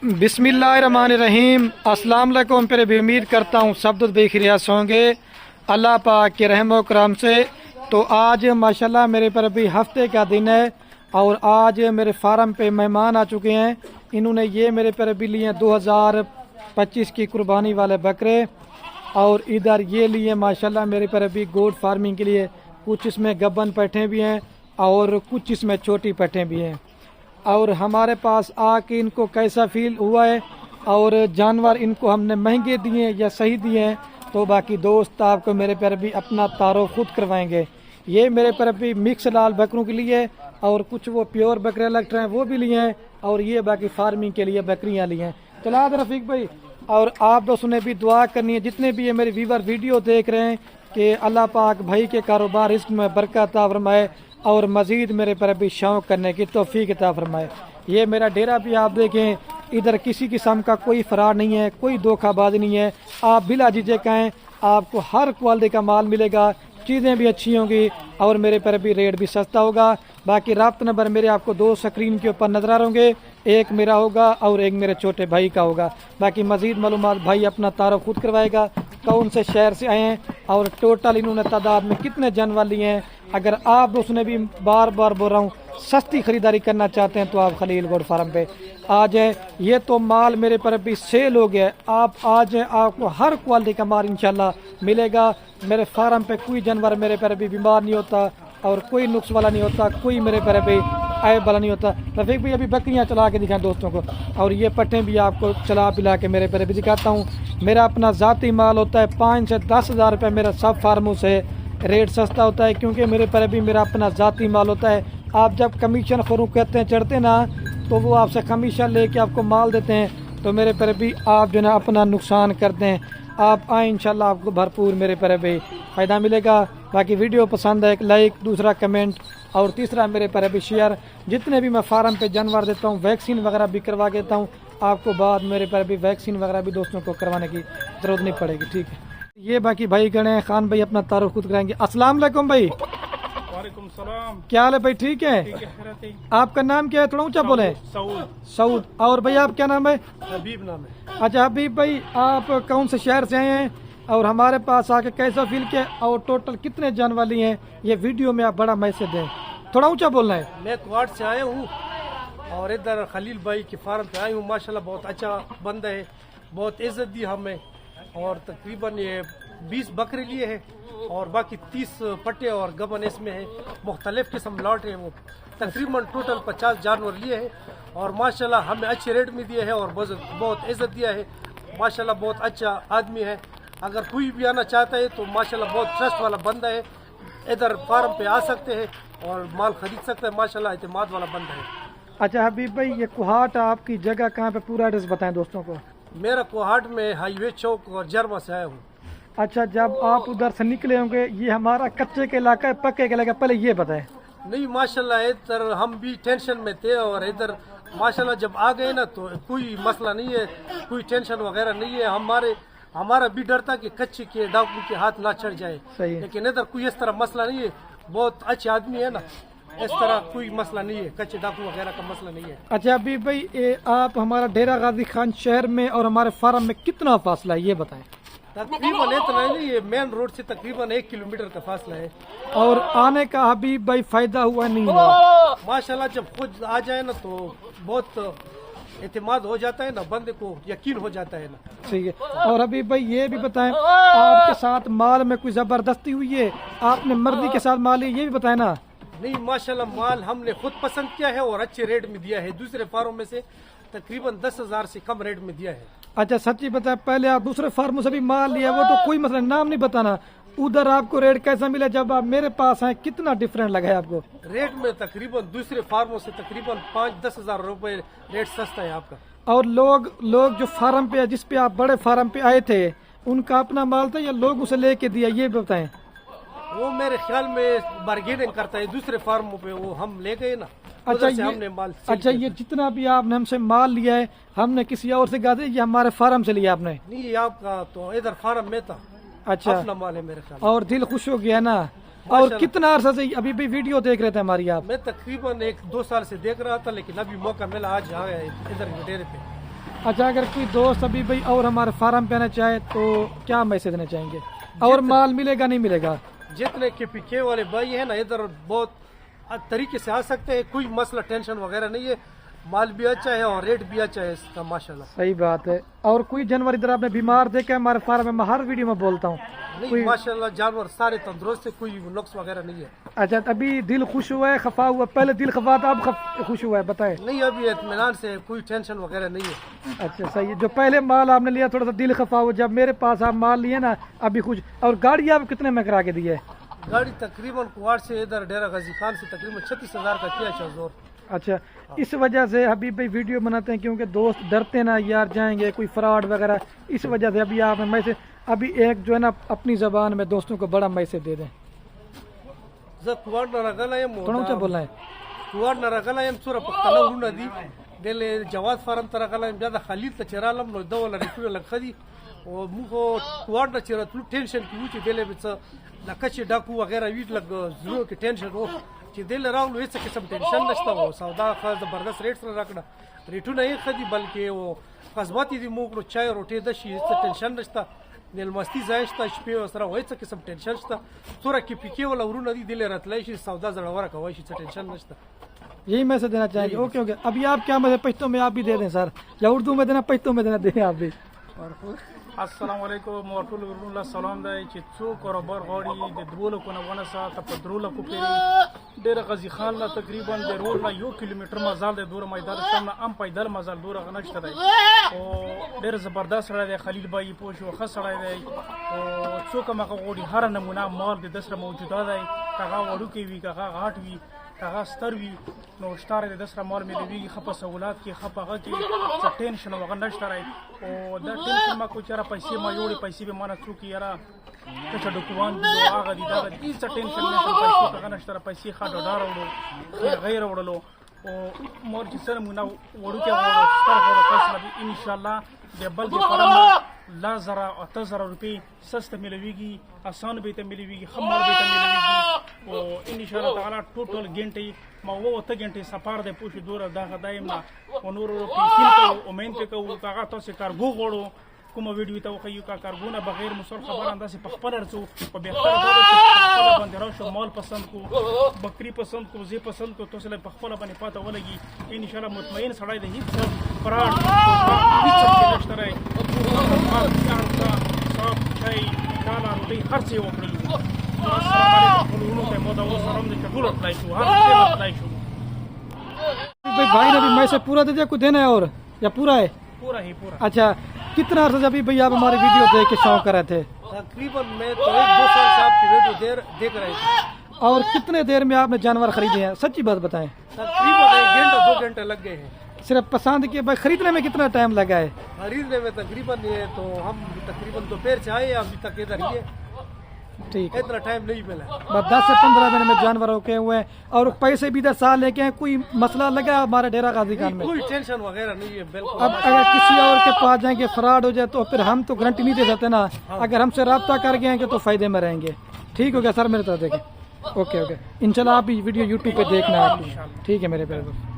बिस्मिल्लाहिर्रहमानिर्रहीम। अस्सलाम वालेकुम। फिर भी उम्मीद करता हूँ सब दोस्त बेखैरियत होंगे अल्लाह पाक के रहम व करम से। तो आज माशाल्लाह मेरे पर अभी हफ्ते का दिन है और आज मेरे फार्म पे मेहमान आ चुके हैं। इन्होंने ये मेरे पर अभी लिए 2025 की कुर्बानी वाले बकरे और इधर ये लिए माशाल्लाह मेरे पर अभी गोट फार्मिंग के लिए। कुछ इसमें गब्बन पैठें भी हैं और कुछ इसमें छोटी पैठें भी हैं। और हमारे पास आके इनको कैसा फील हुआ है और जानवर इनको हमने महंगे दिए या सही दिए हैं, तो बाकी दोस्त आपको मेरे पर भी अपना तारुफ खुद करवाएंगे। ये मेरे पर भी मिक्स लाल बकरों के लिए और कुछ वो प्योर बकरे लगते हैं वो भी लिए हैं और ये बाकी फार्मिंग के लिए बकरियां ली हैं। चला रफीक भाई, और आप दोस्तों ने भी दुआ करनी है जितने भी ये मेरे व्यूवर वीडियो देख रहे हैं कि अल्लाह पाक भाई के कारोबार रिस्क में बरकत अता फरमाए और मज़ीद मेरे पर भी शौक़ करने की तौफीक अता फरमाए। ये मेरा डेरा भी आप देखें, इधर किसी किस्म का कोई फराड नहीं है, कोई धोखाबाजी नहीं है। आप बिला झिझक आएँ, आपको हर क्वालिटी का माल मिलेगा, चीज़ें भी अच्छी होंगी और मेरे पर भी रेट भी सस्ता होगा। बाकी राब्ता नंबर मेरे आपको दो स्क्रीन के ऊपर नजर आ होंगे, एक मेरा होगा और एक मेरे छोटे भाई का होगा। बाकी मज़ीद मालूमात भाई अपना तारुफ खुद करवाएगा, कौन से शहर से आए हैं और टोटल इन्होंने तादाद में कितने जानवर लिए हैं। अगर आप दोस्तों ने भी बार बार बोल रहा हूँ सस्ती खरीदारी करना चाहते हैं तो आप खलील गोट फार्म पे आ जाए। ये तो माल मेरे पर भी सेल हो गया, आप आ जाए, आपको हर क्वालिटी का माल इंशाल्लाह मिलेगा। मेरे फार्म पे कोई जानवर मेरे पर भी बीमार नहीं होता और कोई नुक्स वाला नहीं होता, कोई मेरे पर भी ऐब वाला नहीं होता। रफीक भाई अभी बकरियाँ चला के दिखाएं दोस्तों को और ये पट्टें भी आपको चला पिला के मेरे पर भी दिखाता हूँ। मेरा अपना ज़ाती माल होता है 5 से 10 हज़ार रुपये मेरा सब फार्मों से रेट सस्ता होता है क्योंकि मेरे पर भी मेरा अपना ज़ाती माल होता है। आप जब कमीशन फ़रोख्त करते हैं चढ़ते ना तो वो आपसे कमीशन लेके आपको माल देते हैं, तो मेरे पर भी आप जो है अपना नुकसान करते हैं। आप आए इंशाल्लाह आपको भरपूर मेरे पर भी फ़ायदा मिलेगा। बाकी वीडियो पसंद है एक लाइक, दूसरा कमेंट और तीसरा मेरे पर भी शेयर। जितने भी मैं फार्म पे जानवर देता हूँ वैक्सीन वगैरह भी करवा देता हूँ, आपको बाद मेरे पर भी वैक्सीन वगैरह भी दोस्तों को करवाने की ज़रूरत नहीं पड़ेगी। ठीक है, ये बाकी भाई गणे खान भाई अपना तारुफ खुद कराएंगे। अस्सलाम वालेकुम भाई। वालेकुम सलाम। क्या हाल है भाई? ठीक है। आपका नाम क्या है? थोड़ा ऊंचा बोले। सऊद। और भाई आप क्या नाम है? हबीब नाम है। अच्छा हबीब भाई, आप कौन से शहर से आए हैं और हमारे पास आके कैसा फील किया और टोटल कितने जानवर लिए हैं? ये वीडियो में आप बड़ा मैसेज दें, थोड़ा ऊंचा बोलना है। मैं क्वाड से आया हूँ और इधर खलील भाई के फार्म पे आया हूँ। माशाल्लाह बहुत अच्छा बंदा है, बहुत इज्जत दी हमें और तकरीबन ये 20 बकरे लिए हैं और बाकी 30 पट्टे और गबन इसमें है। मुख्तलिफ किस्म लॉट है, वो तकरीबन टोटल 50 जानवर लिए हैं और माशाल्लाह हमें अच्छे रेट में दिए हैं और बहुत इज्जत दिया है। माशाल्लाह बहुत अच्छा आदमी है। अगर कोई भी आना चाहता है तो माशाल्लाह बहुत ट्रस्ट वाला बंदा है, इधर फार्म पे आ सकते हैं और माल खरीद सकते हैं। माशाल्लाह एतमाद वाला बंदा है। अच्छा हबीब भाई, ये कुहाट आपकी जगह कहाँ पे, पूरा एड्रेस बताएं दोस्तों को। मेरा कोहाट में हाईवे चौक और जर्मा से आया हूँ। अच्छा, जब आप उधर से निकले होंगे ये हमारा कच्चे के इलाका है पक्के के इलाका, पहले ये बताएं। नहीं माशाल्लाह इधर हम भी टेंशन में थे और इधर माशाल्लाह जब आ गए ना तो कोई मसला नहीं है, कोई टेंशन वगैरह नहीं है। हमारा भी डर था कि कच्चे के डाकू के हाथ ना चढ़ जाए, लेकिन इधर कोई इस तरह मसला नहीं है। बहुत अच्छे आदमी है ना, इस तरह कोई मसला नहीं है, कच्चे डाकू वगैरह का मसला नहीं है। अच्छा अभी भाई आप हमारा डेरा गाजी खान शहर में और हमारे फार्म में कितना फासला है ये बताएं। तकरीबन इतना नहीं है, मेन रोड से तकरीबन 1 किलोमीटर का फासला है। और आने का हबीब भाई फायदा हुआ नहीं हुआ? माशाल्लाह जब खुद आ जाए ना तो बहुत एतमाद हो जाता है ना, बंदे को यकीन हो जाता है ना। ठीक है। और हबीब भाई ये भी बताएं आपके साथ माल में कोई जबरदस्ती हुई है, आपने मर्जी के साथ माल लिया, ये भी बताएं ना। नहीं माशाल्लाह माल हमने खुद पसंद किया है और अच्छे रेट में दिया है। दूसरे फार्म में से तकरीबन 10 हज़ार से कम रेट में दिया है। अच्छा सच्ची बताएं, पहले आप दूसरे फार्मों से भी माल लिया वो तो कोई मसला, नाम नहीं बताना, उधर आपको रेट कैसा मिला जब आप मेरे पास आए, कितना डिफरेंट लगा है आपको? रेट में तकरीबन दूसरे फार्मों से तकरीबन 5-10 हज़ार रुपए रेट सस्ता है आपका। और लोग जो फार्म पे जिस पे आप बड़े फार्म पे आए थे उनका अपना माल था या लोग उसे लेके दिया, ये बताएं। वो मेरे ख्याल में बार्गेनिंग करता है दूसरे फार्मों पे, वो हम ले गए ना। अच्छा हमने माल ये जितना भी आपने हमसे माल लिया है हमने किसी और से कहा था, ये हमारे फार्म से लिया आपने? नहीं आपका तो इधर फार्म में था। अच्छा अपना माल है मेरे ख्याल। और दिल खुश हो गया ना? और कितना अरसा से अभी भी वीडियो देख रहे थे हमारी आप? मैं तकरीबन 1-2 साल से देख रहा था, लेकिन अभी मौका मिला, आज आ गया इधर डेरे पे। अच्छा, अगर कोई दोस्त अभी भाई और हमारे फार्म पे आना चाहे तो क्या मैसेज देना चाहेंगे? और माल मिलेगा नहीं मिलेगा? जितने के पीके वाले भाई हैं ना इधर बहुत तरीके से आ सकते हैं, कोई मसला टेंशन वगैरह नहीं है, माल भी अच्छा है और रेट भी अच्छा है इसका माशाल्लाह। सही बात है। और कोई जानवर इधर आपने बीमार देखा है हमारे फार्म में? मैं हर वीडियो में बोलता हूँ नहीं माशाल्लाह जानवर सारे तंदुरुस्त है, कोई नुक्स वगैरह नहीं है। अच्छा, अभी दिल खुश हुआ है खफा हुआ? पहले दिल खफा था, अब खुश हुआ है, बताए? नहीं अभी इत्मीनान से कोई टेंशन वगैरह नहीं है। अच्छा सही है। जो पहले माल आपने लिया थोड़ा सा दिल खफा हुआ, जब मेरे पास आप माल लिए ना अभी खुश। और गाड़ी आप कितने में करा के दी है? गाड़ी तकरीबन कुआर से इधर डेरा गाजी खान से तकरीबन 36,000 का किया शहजोर। अच्छा, इस वजह से हबीब भाई वीडियो बनाते हैं क्योंकि दोस्त डरते ना यार जाएंगे कोई फ्रॉड वगैरह, इस वजह से अभी आप मैसेज अभी एक जो है ना अपनी ज़बान में दोस्तों को बड़ा मैसेज दे दें। कुआर थोड़ा ऊंचा बोलना है। कुआर नरगलायम सूरा पख्तला उरुना दी डेले जवाद फार्म तरगलायम ज्यादा खलील त चरालम नो दवला रिकुल लखदी ओ मुखो कुआर न चरा तु टेंशन की उची डेले बिच लकची डाकू वगैरह वीट लग जरूर की टेंशन हो कि डेले राउंड ऐसे किस्म टेंशन नस्ता हो सौदा का जबरदस्त रेट सर रखना रेटू नहीं खदी बल्कि वो कस्बाती दी मुकरो चाय रोटी दशी ऐसे टेंशन नस्ता नेल मस्ती जायस्ता शपे वसरा वैसे किस्म टेंशन नस्ता सूरा की पीके वाला उरुना दी दिले रतलाइशी सौदा जड़वारा का वैसी टेंशन नस्ता। यही मैसेज देना चाहेंगे? Okay okay. अभी आप क्या मैसेज पश्तो में आप भी दे दें सर, या उर्दू में देना पश्तो में देना दें आप भी। अस्सलाम वालेकुम वरहमतुल्लाहि सलाम दाई چې څو کاروبار غواړي د دولو کو نه ونه ساته په درولو کو پیری ډېر غزي خان لا تقریبا د رول نه 1 کیلومتر مزال د دوره میدان سم ام پیدل مزال دوره غنښت دی او ډېر زبردست سره دی خلیل بای پوښو خسړای دی او څوک مخه غوړي هر نمونه مال د دسر موجوده دی کاغه وړو کې وی کاغه غاټ وی کاغه ستر وی نو شتار د دسر مال ملوي خپه سہولات کې خپه کې څه ټینشن وغنښت راي او د ټینشن ما کو چر پیسې ما جوړي پیسې به مانه څوک یاره څه ډکوان دی هغه دی دا هیڅ ټینشن نه پیسې څنګه نشته پیسې خاطر ډار وړو غیر وړلو او مور چې سره موږ وړو کې وړو ستر وړو پیسې ان شاء الله د بل د فرم لا زرا او تزرا روپی سست ملويږي آسان به ته ملويږي خمر به ته ملويږي او ان شاء الله تعالی ټوټل غنټي ما وو ته غنټي سفر د پوښ دور دا دایم نه او نور پیسې کو امین په کو کاغه تاسو کارګو غوړو کوم ویډیو ته خو یو کارګونه بغیر مسل خبر انداسه په خپل ارڅو په بهتر ډول خپل باندې راشه مال پسند کو بکری پسند کو زی پسند کو تاسو له خپل باندې پاته ولګي ان شاء الله مطمئن سړی د هیڅ فراډ هیڅ نشته راي هر څه وکړل. السلام علیکم ورونو ته مو دا وسرم د ټول اپلای شو هر څه اپلای شو. भाई ने अभी मैसेज पूरा दे दिया, कुछ देना है और या पूरा है? पूरा ही पूरा। अच्छा, कितना अर्सा अभी भैया आप हमारी वीडियो देख के शौक कर रहे थे? तकरीबन मैं तो 1-2 साल से आपकी वीडियो देख रहे थे। और कितने देर में आपने जानवर खरीदे हैं, सच्ची बात बताएं? तकरीबन 1 घंटा 2 घंटे लग गए हैं। सिर्फ पसंद किए भाई, खरीदने में कितना टाइम लगा है? खरीदने में तकरीबन ये तो हम तकरीबन दोपहर से आए अभी तक इधर ही है, ठीक है, इतना टाइम नहीं मिला। बस 10 से 15 दिन में जानवर रोके हुए हैं और पैसे भी 10 साल लेके हैं। कोई मसला लगा हमारे डेरा गाजी खान में? कोई टेंशन वगैरह नहीं है बिल्कुल। अब अगर किसी और के पास जाएंगे फ्रॉड हो जाए तो फिर हम तो गारंटी नहीं दे सकते ना। अगर हमसे रब्ता कर गए कि तो फायदे में रहेंगे। ठीक हो गया सर, मेरे तरफ देखें। ओके ओके, इंशाल्लाह आप भी वीडियो यूट्यूब पे देखना है, ठीक है मेरे प्यारे दोस्त।